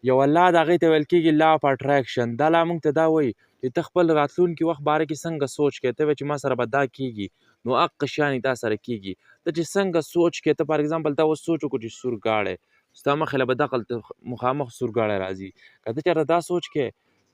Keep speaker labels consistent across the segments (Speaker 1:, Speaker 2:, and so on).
Speaker 1: یوه لا د هغې ته ویل کېږي لا اف اټراکشن. دا لا موږ ته دا وایي چې ته خپل راتلونکي وخت باره کې څنګه سوچ کوې. ته وایې چې ما سره به دا کېږي، نو هغه شیان تا سره کېږي. ته چې څنګه سوچ کوې، ته فار اګزامپل تا اوس سوچ وکړو چې سورګاړی ستا مخې له به دغلته مخامخ سورګاړی راځي. که ته چېرته دا سوچ کوې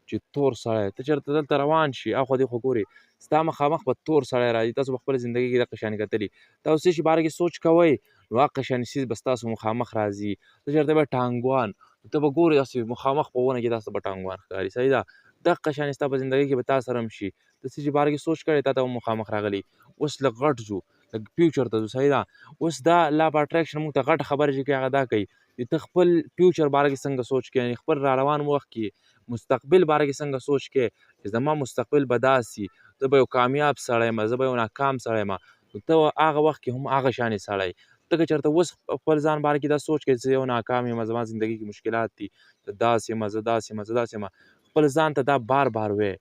Speaker 1: چې تور سړی، ته چېرته دلته روان شي اخوا دېخوا ګورې ستا مخامخ به تور سړی راځي. تاسو په خپله زندګۍ کې دغه شیانې کتلي. تاسو څه شي باره کې سوچ کوئ نو هغه شیانې څیز به ستاسو مخامخ راځي. ته چېرته وایې ټانګوان، ته به ګورې داسې مخامخ په ونه کې تاسو ته به ټانګوان ښکاري. صحیح ده. دغه شیانې ستا په زندګۍ کې به تا سره هم شي. ته څه شي باره کې سوچ کړی تا ته به مخامخ راغلی. اوس لږ غټ ځو، لږ فیوچر ته ځو. صحیح ده. اوس دا لا اف اټراکشن موږ ته غټه خبره چې کوي هغه دا کوي چې ته خپل فیوچر باره کې څنګه سوچ کوې، یعنې خپل را روان وخت کې مستقبل باره کې څنګه سوچ کوې چې زما مستقبل به داسې، زه به یو کامیاب سړی یم، زه به یو ناکام سړی یم. نو ته هغه وخت کې هم هغه شانې سړی. ته که چېرته اوس خپل ځان باره کې دا سوچ کوې چې زه یو ناکام یم، زما زندګۍ کې مشکلات دي، زه داسې یم، زه داسې یم، زه داسې یم، خپل ځان ته دا بار بار وایې،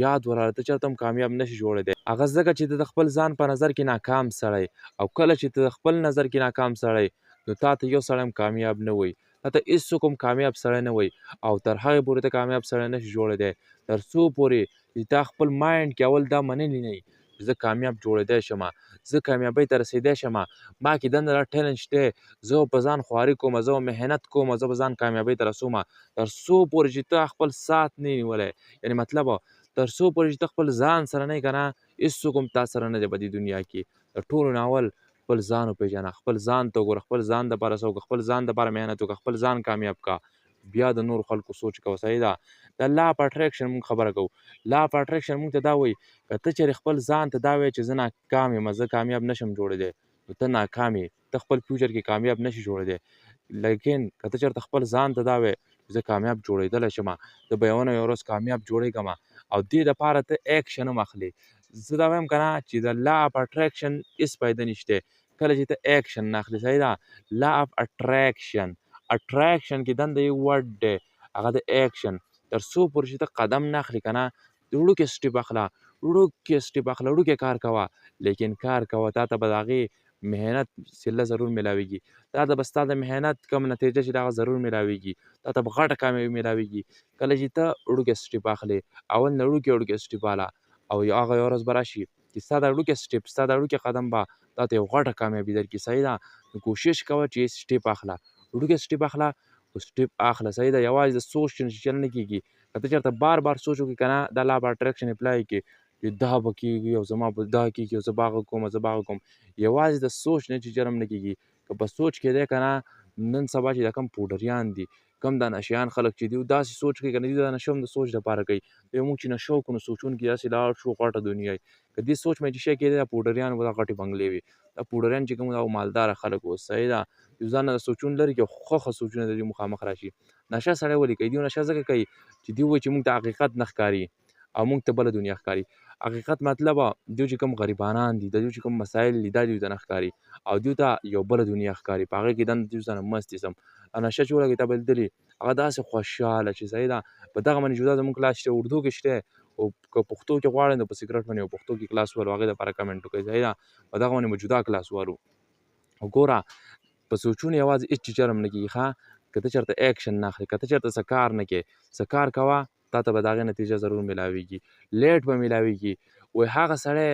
Speaker 1: یاد ولره ته چېرته هم کامیاب نشي جوړېدی. هغه ځکه چې ته د خپل ځان په نظر کې ناکام سړی، او کله چې ته د خپل نظر کې ناکام سړی نو تا ته یو سړی هم کامیاب نه وایي، تا ته هېڅوک هم کامیاب سړی نه وایي. او تر هغې پورې ته کامیاب سړی نشي جوړېدی تر څو پورې چې تا خپل مایند کې اول دا منلي نه وي چې زه کامیاب جوړېدی شم، زه کامیابۍ ته رسېدی شم، ما کې دنده دا ټیلنټ شته، زه په ځان خواري کوم، زه به محنت کوم، زه به ځان کامیابۍ ته رسوم. تر څو پورې چې ته خپل سات نه یې نیولی، یعنې مطلب تر څو پورې چې ته خپل ځان سره نه یې که نه، هېڅوک هم تا سره نه دی په دې دنیا کې. تر ټولو نه اول خپل ځان وپېژنه، خپل ځان ته وګوره، خپل ځان دپاره څه وکړه، خپل ځان دپاره محنت وکړه، خپل ځان کامیاب کړه، بیا د نورو خلکو سوچ کوه. صحیح ده. د لا اف اټراکشن موږ خبره کوو. لا اف اټراکشن موږ ته دا وایي که ته چېرې خپل ځان ته دا وایې چې زه ناکام یم، زه کامیاب نشم جوړېدی، نو ته ناکام یې، ته خپل فیوچر کې کامیاب نشي جوړېدی. لیکن که ته چېرته خپل ځان ته دا وایې چې زه کامیاب جوړېدلی شم، زه به یوه نه یوه ورځ کامیاب جوړېږم، او دې دپاره ته ایکشن هم اخلې. زه دا وایم که نه چې د لا اف اټراکشن هېڅ فایده نشته کله چې ته ایکشن نه اخلې. صحیح ده. لا اف اټراکشن، اټراکشن کې دنده یو ورډ دی هغه د ایکشن. تر څو پورې چې ته قدم نه اخلې که نه، وړوکی سټیپ اخله، وړوکی سټیپ اخله، وړوکی کار کوه، لیکن کار کوه، تا ته به د هغې محنت صله ضرور میلاویږي. تا ته به ستا د محنت کوم نتیجه چې د هغه ضرور میلاویږي، تا ته به غټه کامیابي میلاویږي. کله چې ته وړوکی سټیپ اخلې، اول نه وړوکی وړوکی سټیپ واله، او هغه یوه ورځ به راشي چې ستا دا وړوکی سټیپ، ستا دا وړوکی قدم به تا ته یو غټه کامیابي درکړي. صحیح ده. نو کوشش کوه چې سټیپ اخله، وړوکی سټیپ اخله، خو سټیپ اخله. صحیح ده. یوازې د سوچ چل نه کېږي. که ته چېرته بار بار سوچ وکړې که نه، دا لا اف اټراکشن اپلای کړې چې دا به کېږي او زما به دا کېږي او زه به هغه کوم، زه به هغه کوم. یوازې د سوچ نه چې جرم نه کېږي. که په سوچ کېدی که نه، نن سبا چې دا کوم پوډریان دي، کم دا نشیان خلک چې دي داسې سوچ کوي که نه، دوی دا نشه هم د سوچ دپاره کوي. موږ چې نشه وکړو نو سوچونکي داسې لاړ شو غټه دنیا وي. که دې سوچ مې چې شی کېدی دا پوډریان به دا غټې بنګلې وي. دا پوډریان چې کوم دا مالداره خلک وو. صحیح ده. دوی ځان نه د سوچونه لرې کړي، ښه ښه سوچونه د دوی مخامخ راشي. نشه سړی ولې کوي؟ دوی نشه ځکه کوي چې دوی وایي چې موږ ته حقیقت نه ښکاري او موږ ته بله دنیا ښکاري. حقیقت مطلب دوی چې کوم غریبانان دي، د دوی چې کوم مسایل دي دا دوی ته نه ښکاري، او دوی ته یو بله دنیا ښکاري، په هغې کې دنده دوی ځانه مست ایسم. او نشه چې ولګوي تا به لیدلي هغه داسې خوشحاله چې صحیح ده. په دغه باندې جدا زموږ کلاس شته، اردو کې شته، او که پښتو کې غواړئ نو په سیګرټ باندې یو پښتو کې کلاس ولرو، هغې دپاره کمنټ وکړئ. صحیح ده. په دغه باندې به جدا کلاس ولرو. وګوره په سوچونو یوازې هېڅ چي جرم نه کېږي. ښه، که ته چېرته ایکشن نه اخلې، که ته چېرته څه کار نه کوې، څه کار کوه، تا ته به د هغې نتیجه ضرور میلاویږي. لیټ به میلاویږي. وایي هغه سړی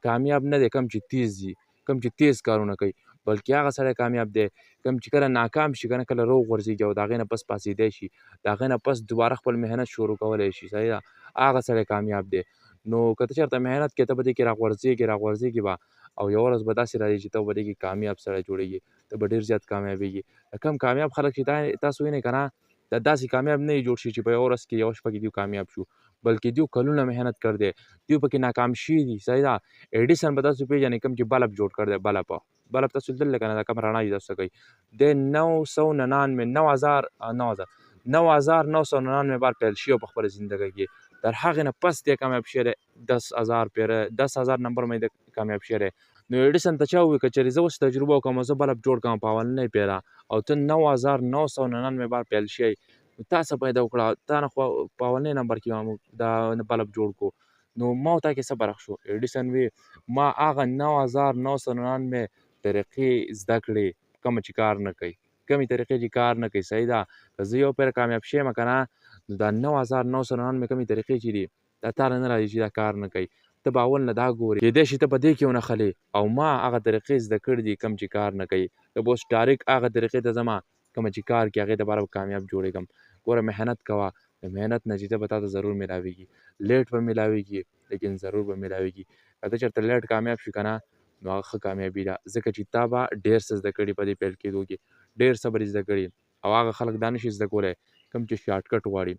Speaker 1: کامیاب نه دی کوم چې تیز وي، کوم چې تیز کارونه کوي، بلکې هغه سړی کامیاب دی کوم چې کله ناکام شي که نه، کله روغ غورځېږي او د هغې نه پس پاڅېدی شي، د هغې نه پس دوباره خپل محنت شروع کولی شي. صحیح ده. هغه سړی کامیاب دی. نو که ته چېرته محنت کوې، ته په دې کې راغورځېږي به، او یوه ورځ به داسې راځي چې ته په دې کې کامیاب سړی جوړېږي، ته به ډېر زیات کامیابېږي. کم کامیاب خلک چې تاسو وینئ که نه، دا داسې کامیاب نه وي جوړ شي چې په یوه ورځ کې یوه شپه کې دوی کامیاب شو، بلکې دوی کلونه محنت کړی دی، دوی پکې ناکام شوي دي. صحیح ده. ایډیسن به تاسو پېژنئ کوم چې بلب جوړ کړی دی. بلب تاسو لیدلی که نه، دا کوم رڼا چې تاسو ته کوي، د 999 بار پیل شوی په خپله زندګۍ کې، تر هغې نه پس دی کامیاب شوی دی. 10,000 نمبر باندې کامیاب شوی دی. نو ایډیسن ته چا ووایي که چېرې زه اوس تجربه وکړم او زه بلب جوړ کړم په اولنۍ پیره، او ته 9,999 بار پیل شوی، نو تا څه پیدا وکړه؟ تا نه خو په اولنۍ نمبر کې دا بلب جوړ کړو، نو ما او تا کې څه فرق شو؟ ایډیسن وی ما هغه 9,999 طریقې زده کړې کومه چې کار نه کوي. کمې طریقې چې کار نه کوي. صحیح ده. که زه یو پیر کامیاب شیم که نه نو دا 9999 کمې طریقې چې دي دا تا له نه راځي چې دا کار نه کوي. ته به اول نه دا ګورې کیدای شي ته په دې کې ونښلې او ما هغه طریقې زده کړي دي کوم چې کار نه کوي. ته به اوس ډایرکټ هغه طریقې ته ځمه کومه چې کار کوي هغې دپاره به کامیاب جوړېږم. ګوره محنت کوه، د محنت نتیجه به تا ته ضرور میلاویږي. لیټ به میلاویږي لیکن ضرور به میلاویږي. که ته چېرته لیټ کامیاب شي که نه نو هغه ښه کامیابي ده، ځکه چې تا به ډېر څه زده کړي په دې پیل کېدو کې، ډېر صبر یې زده کړي او هغه خلک دا نشي زده کولی کوم چې شارټکټ غواړي.